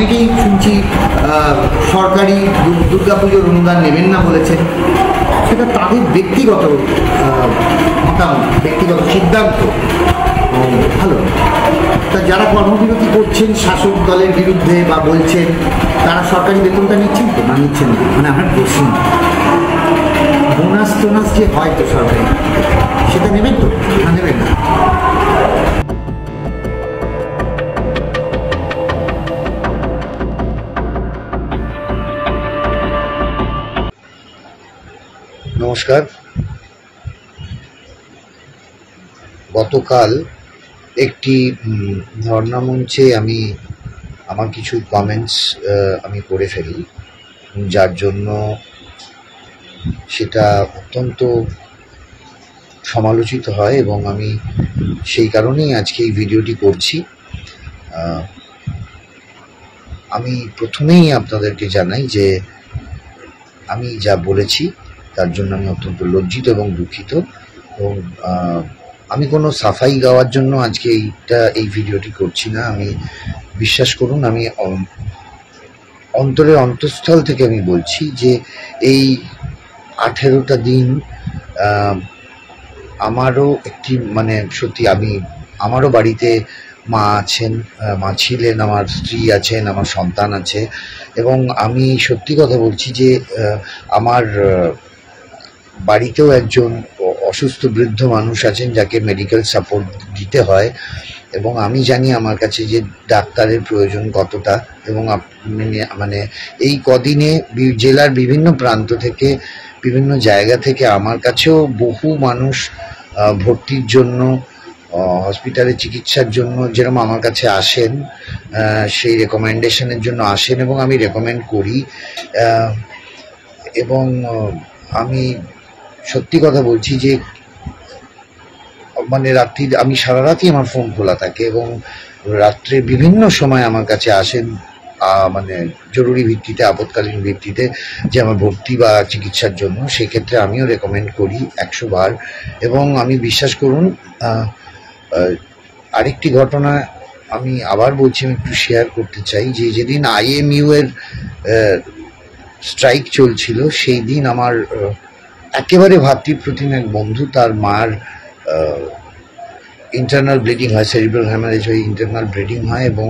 অনেকেই শুনছি সরকারি দুর্গাপুজোর অনুদান নেবেন না বলেছেন। সেটা তাদের ব্যক্তিগত মতামত, ব্যক্তিগত সিদ্ধান্ত। ভালো, তা যারা কর্মবিরতি করছেন শাসক দলের বিরুদ্ধে বা বলছেন, তারা সরকারি বেতনটা নিচ্ছেন তো না নিচ্ছেন না? মানে আমার প্রশ্ন, বোনাস টোনাস যে হয় তো সরকারি, সেটা নেবেন তো না নেবেন না? নমস্কার। গতকাল একটি ধর্ণা মঞ্চে আমি আমার কিছু কমেন্টস আমি করে ফেলি, যার জন্য সেটা অত্যন্ত সমালোচিত হয় এবং আমি সেই কারণেই আজকে এই ভিডিওটি করছি। আমি প্রথমেই আপনাদেরকে জানাই যে আমি যা বলেছি তার জন্য আমি অত্যন্ত লজ্জিত এবং দুঃখিত, এবং আমি কোনো সাফাই গাওয়ার জন্য আজকে এই ভিডিওটি করছি না। আমি বিশ্বাস করুন, আমি অন্তরের অন্তঃস্থল থেকে আমি বলছি যে এই 18টা দিন আমারও একটি মানে সত্যি আমারও বাড়িতে মা আছেন, মা ছিলেন, আমার স্ত্রী আছেন, আমার সন্তান আছে, এবং আমি সত্যি কথা বলছি যে আমার বাড়িতেও একজন অসুস্থ বৃদ্ধ মানুষ আছেন যাকে মেডিকেল সাপোর্ট দিতে হয়, এবং আমি জানি আমার কাছে যে ডাক্তারের প্রয়োজন কতটা। এবং মানে এই কদিনে জেলার বিভিন্ন প্রান্ত থেকে, বিভিন্ন জায়গা থেকে আমার কাছেও বহু মানুষ ভর্তির জন্য, হসপিটালে চিকিৎসার জন্য যেরকম আমার কাছে আসেন, সেই রেকমেন্ডেশনের জন্য আসেন এবং আমি রেকমেন্ড করি। এবং আমি সত্যি কথা বলছি যে মানে আমি সারা রাতই আমার ফোন খোলা থাকে, এবং রাত্রে বিভিন্ন সময় আমার কাছে আসেন মানে জরুরি ভিত্তিতে, আপৎকালীন ভিত্তিতে, যে আমার ভর্তি বা চিকিৎসার জন্য। সেক্ষেত্রে আমিও রেকমেন্ড করি 100 বার। এবং আমি বিশ্বাস করুন, আরেকটি ঘটনা আমি আবার বলছি, আমি একটু শেয়ার করতে চাই যে যেদিন IMU এর স্ট্রাইক চলছিল, সেই দিন আমার একেবারে ভাতৃপ্রতিম এক বন্ধু, তার মার ইন্টারনাল ব্লিডিং হয়, সেরিব্রাল হ্যামারেজ হয়ে ইন্টারনাল ব্লিডিং হয়, এবং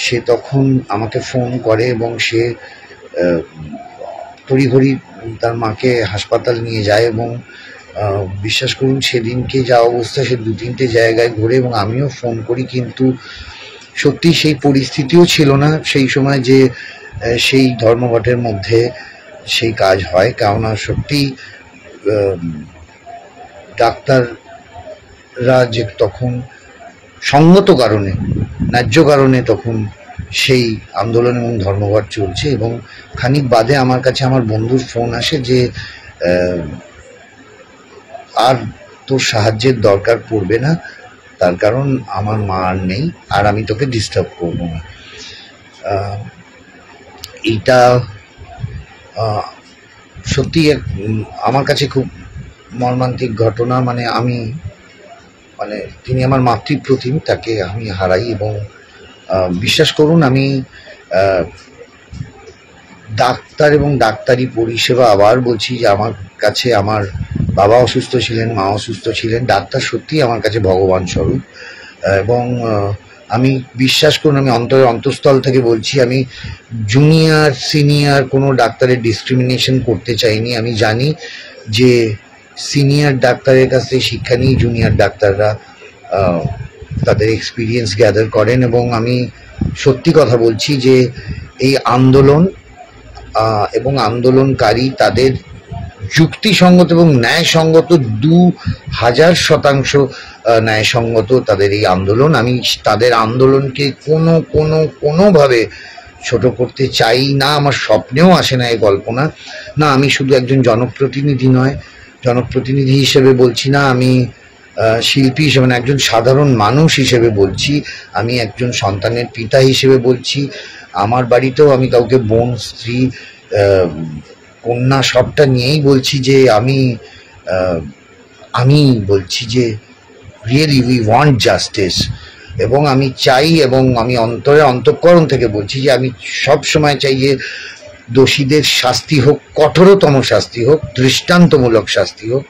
সে তখন আমাকে ফোন করে এবং সে তড়িঘড়ি তার মাকে হাসপাতাল নিয়ে যায়। এবং বিশ্বাস করুন, সেদিনকে যা অবস্থা, সে 2-3টে জায়গায় ঘুরে, এবং আমিও ফোন করি, কিন্তু সত্যি সেই পরিস্থিতিও ছিল না সেই সময় যে সেই ধর্মঘটের মধ্যে সেই কাজ হয়। কেননা সত্যি ডাক্তাররা যে তখন সঙ্গত কারণে, ন্যায্য কারণে তখন সেই আন্দোলন এবং ধর্মঘট চলছে, এবং খানিক বাদে আমার কাছে আমার বন্ধুর ফোন আসে যে আর তোর সাহায্যের দরকার পড়বে না, তার কারণ আমার মা আর নেই, আর আমি তোকে ডিস্টার্ব করবো না। এইটা সত্যি আমার কাছে খুব মর্মান্তিক ঘটনা। মানে তিনি আমার মাতৃপ্রতিম, তাকে আমি হারাই। এবং বিশ্বাস করুন, আমি ডাক্তার এবং ডাক্তারি পরিষেবা, আবার বলছি যে আমার কাছে আমার বাবা অসুস্থ ছিলেন, মা অসুস্থ ছিলেন, ডাক্তার সত্যিই আমার কাছে ভগবান স্বরূপ। এবং আমি বিশ্বাস করুন, আমি অন্তরের অন্তঃস্থল থেকে বলছি, আমি জুনিয়র সিনিয়র কোনো ডাক্তারের ডিসক্রিমিনেশন করতে চাইনি। আমি জানি যে সিনিয়র ডাক্তারের কাছ থেকে শিক্ষা নিয়ে জুনিয়র ডাক্তাররা তাদের এক্সপিরিয়েন্স গ্যাদার করেন, এবং আমি সত্যি কথা বলছি যে এই আন্দোলন এবং আন্দোলনকারী তাদের যুক্তিসঙ্গত এবং ন্যায়সঙ্গত, 2000% ন্যায়সঙ্গত তাদের এই আন্দোলন। আমি তাদের আন্দোলনকে কোনোভাবে ছোট করতে চাই না, আমার স্বপ্নেও আসে না এই কল্পনা। না, আমি শুধু একজন জনপ্রতিনিধি নয়, জনপ্রতিনিধি হিসেবে বলছি না, আমি শিল্পী হিসেবে, মানে একজন সাধারণ মানুষ হিসেবে বলছি, আমি একজন সন্তানের পিতা হিসেবে বলছি। আমার বাড়িতেও আমি কাউকে বোন, স্ত্রী, কন্যা সবটা নিয়েই বলছি যে আমি বলছি যে রিয়েলি উই ওয়ান্ট জাস্টিস। এবং আমি চাই, এবং আমি অন্তঃকরণ থেকে বলছি যে আমি সব সময় চাই যে দোষীদের শাস্তি হোক, কঠোরতম শাস্তি হোক, দৃষ্টান্তমূলক শাস্তি হোক।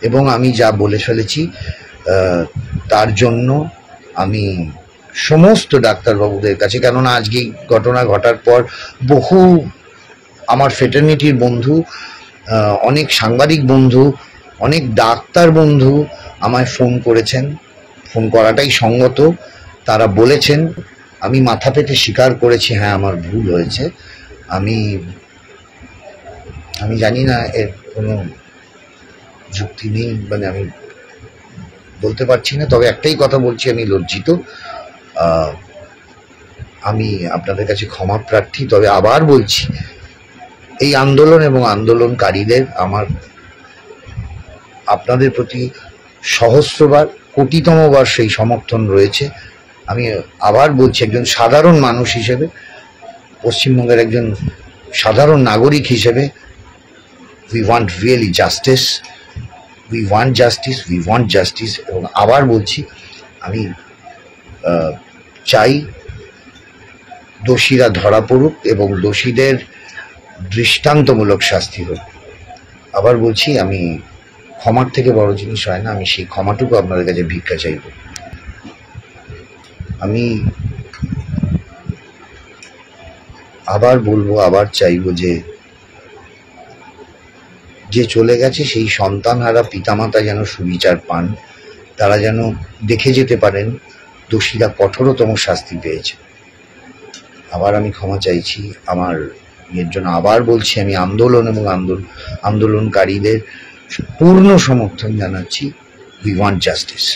এবং আমি যা বলে ফেলেছি তার জন্য আমি সমস্ত ডাক্তারবাবুদের কাছে, কেননা আজকে ঘটনা ঘটার পর বহু আমার ফ্রেটার্নিটির বন্ধু, অনেক সাংবাদিক বন্ধু, অনেক ডাক্তার বন্ধু আমায় ফোন করেছেন, ফোন করাটাই সঙ্গত। তারা বলেছেন, আমি মাথা পেতে স্বীকার করেছি, হ্যাঁ আমার ভুল হয়েছে। আমি জানি না এর কোনো যুক্তি নেই, মানে আমি বলতে পারছি না, তবে একটাই কথা বলছি, আমি লজ্জিত, আমি আপনাদের কাছে ক্ষমা প্রার্থী। তবে আবার বলছি, এই আন্দোলন এবং আন্দোলনকারীদের আমার আপনাদের প্রতি সহস্রবার, কোটিতমবার সেই সমর্থন রয়েছে। আমি আবার বলছি, একজন সাধারণ মানুষ হিসেবে, পশ্চিমবঙ্গের একজন সাধারণ নাগরিক হিসেবে, we want really justice, we want justice. এবং আবার বলছি, আমি চাই দোষীরা ধরা পড়ুক এবং দোষীদের দৃষ্টান্তমূলক শাস্তি হোক। আবার বলছি, আমি ক্ষমার থেকে বড় জিনিস হয় না, আমি সেই ক্ষমাটুকু আপনাদের কাছে ভিক্ষা চাইব। আমি আবার বলবো, আবার চাইবো যে চলে গেছে সেই সন্তানহারা পিতামাতা যেন সুবিচার পান, তারা যেন দেখে যেতে পারেন দোষীরা কঠোরতম শাস্তি পেয়েছে। আবার আমি ক্ষমা চাইছি আমার এর জন্য। আবার বলছি, আমি আন্দোলন এবং আন্দোলনকারীদের পূর্ণ সমর্থন জানাচ্ছি। We want justice.